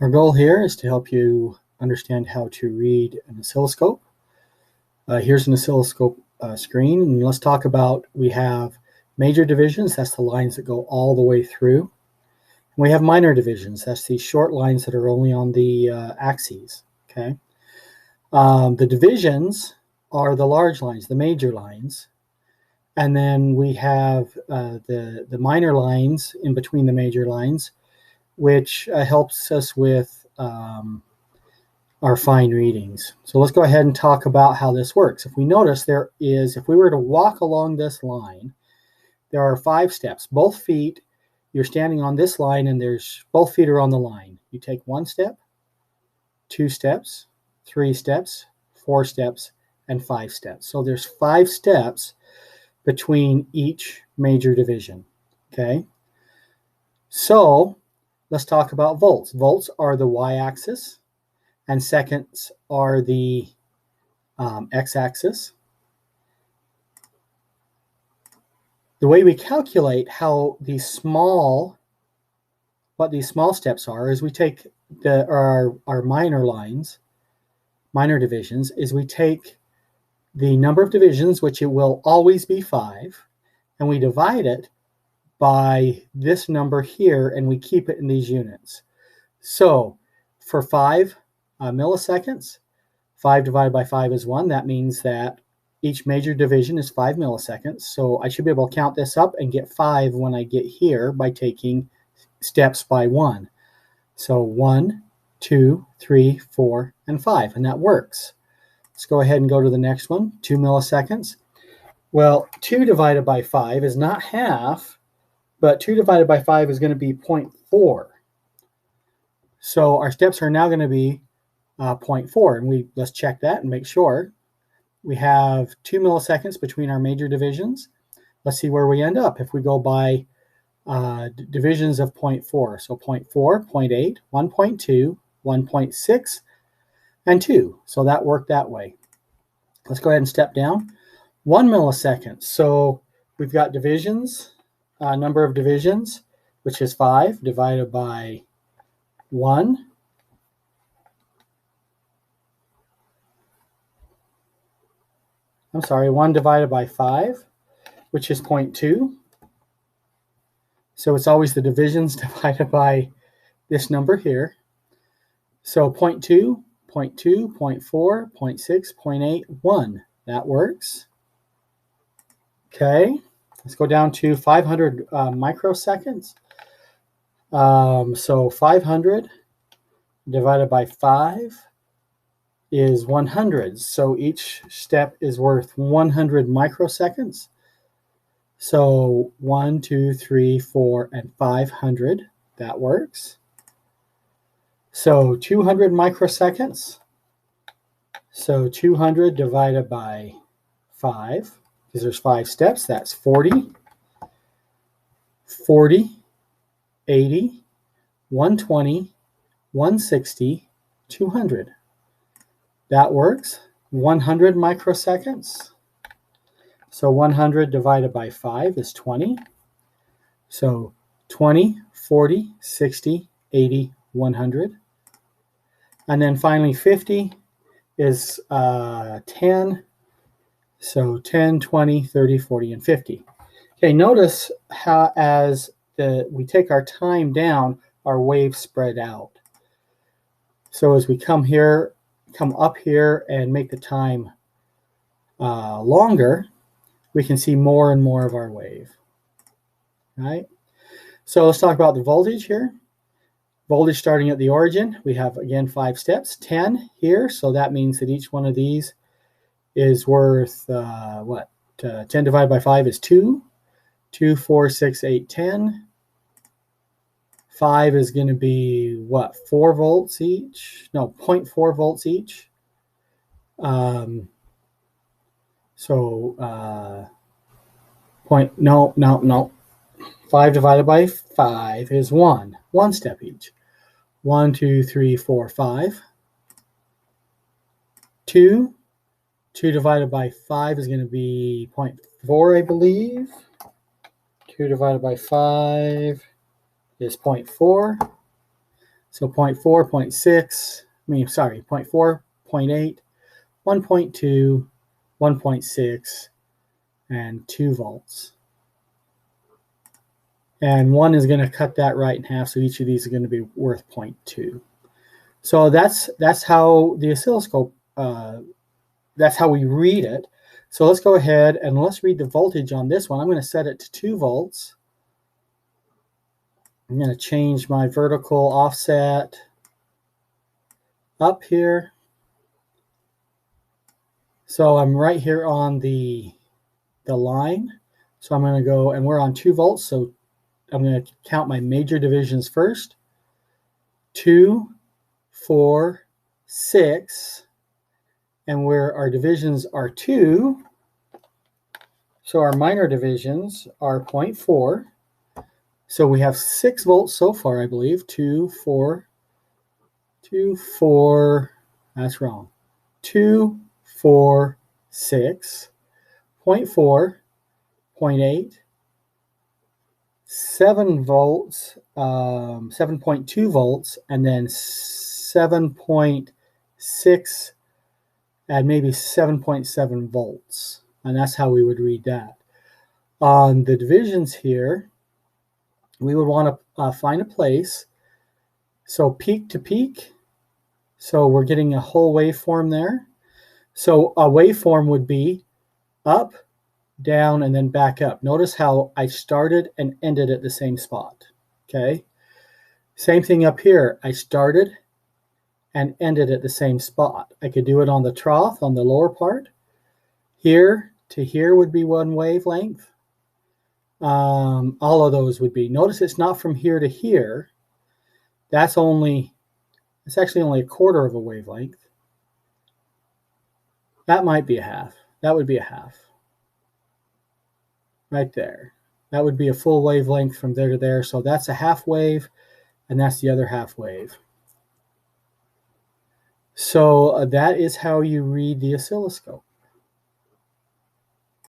Our goal here is to help you understand how to read an oscilloscope. Here's an oscilloscope screen, and let's talk about, we have major divisions, that's the lines that go all the way through. We have minor divisions, that's the short lines that are only on the axes. Okay. The divisions are the large lines, the major lines, and then we have the minor lines in between the major lines, which helps us with our fine readings. So let's go ahead and talk about how this works. If we notice, if we were to walk along this line, there are 5 steps. Both feet, you're standing on this line, and both feet are on the line. You take 1 step, 2 steps, 3 steps, 4 steps, and 5 steps. So there's 5 steps between each major division. Okay. So let's talk about volts. Volts are the y-axis, and seconds are the x-axis. The way we calculate what these small steps are is we take our minor lines, minor divisions, is we take the number of divisions, which it will always be 5, and we divide it by this number here, and we keep it in these units. So for 5 milliseconds, 5 divided by 5 is 1. That means that each major division is 5 milliseconds. So I should be able to count this up and get 5 when I get here by taking steps by 1. So 1, 2, 3, 4, and 5, and that works. Let's go ahead and go to the next one, 2 milliseconds. Well, 2 divided by 5 is not half, but 2 divided by 5 is going to be 0.4. So our steps are now going to be 0.4, and let's check that and make sure. We have 2 milliseconds between our major divisions. Let's see where we end up if we go by divisions of 0.4. So 0.4, 0.8, 1.2, 1.6, and 2. So that worked that way. Let's go ahead and step down. 1 millisecond. So we've got divisions, number of divisions, which is 5 divided by 1. I'm sorry, 1 divided by 5, which is 0.2. So it's always the divisions divided by this number here. So 0.2, 0.2, 0.4, 0.6, 0.8, 1. That works. Okay, let's go down to 500 microseconds. So 500 divided by 5 is 100. So each step is worth 100 microseconds. So 1, 2, 3, 4, and 500. That works. So 200 microseconds. So 200 divided by 5, because there's 5 steps, that's 40, 40, 80, 120, 160, 200. That works. 100 microseconds. So 100 divided by 5 is 20. So 20, 40, 60, 80, 100. And then finally 50 is 10. So 10, 20, 30, 40, and 50. Okay, notice how as we take our time down, our waves spread out. So as we come up here and make the time longer, we can see more and more of our wave. Right? So let's talk about the voltage here. Voltage starting at the origin, we have again 5 steps, 10 here, so that means that each one of these is worth 10 divided by 5 is 2. 2, 4, 6, 8, 10. 5 is going to be what? 4 volts each? No, 0.4 volts each. No. 5 divided by 5 is 1. 1 step each. 1, 2, 3, 4, 5. 2. 2 divided by 5 is going to be 0.4, I believe. 2 divided by 5 is 0.4. So 0.4, 0.6, I mean, sorry, 0.4, 0.8, 1.2, 1.6, and 2 volts. And 1 is going to cut that right in half, so each of these are going to be worth 0.2. So that's how the oscilloscope, that's how we read it. So let's go ahead and let's read the voltage on this one. I'm going to set it to 2 volts. I'm going to change my vertical offset up here. So I'm right here on the line. So I'm going to go, and we're on 2 volts, so I'm going to count my major divisions first. 2, 4, 6, and where our divisions are 2, so our minor divisions are 0.4. So we have 6 volts so far, I believe. 2, 4, 2, 4, that's wrong. 2, 4, 6, 0.4, 0.8, 7 volts, 7.2 volts, and then 7.6 and maybe 7.7 volts. And that's how we would read that. On the divisions here, we would want to find a place. So peak to peak. So we're getting a whole waveform there. So a waveform would be up, down, and then back up. Notice how I started and ended at the same spot. Okay. Same thing up here. I started and ended at the same spot. I could do it on the trough, on the lower part. Here to here would be one wavelength. All of those would be. Notice it's not from here to here. It's actually only a quarter of a wavelength. That might be a half. That would be a half. Right there. That would be a full wavelength from there to there. So that's a half wave, and that's the other half wave. So that is how you read the oscilloscope.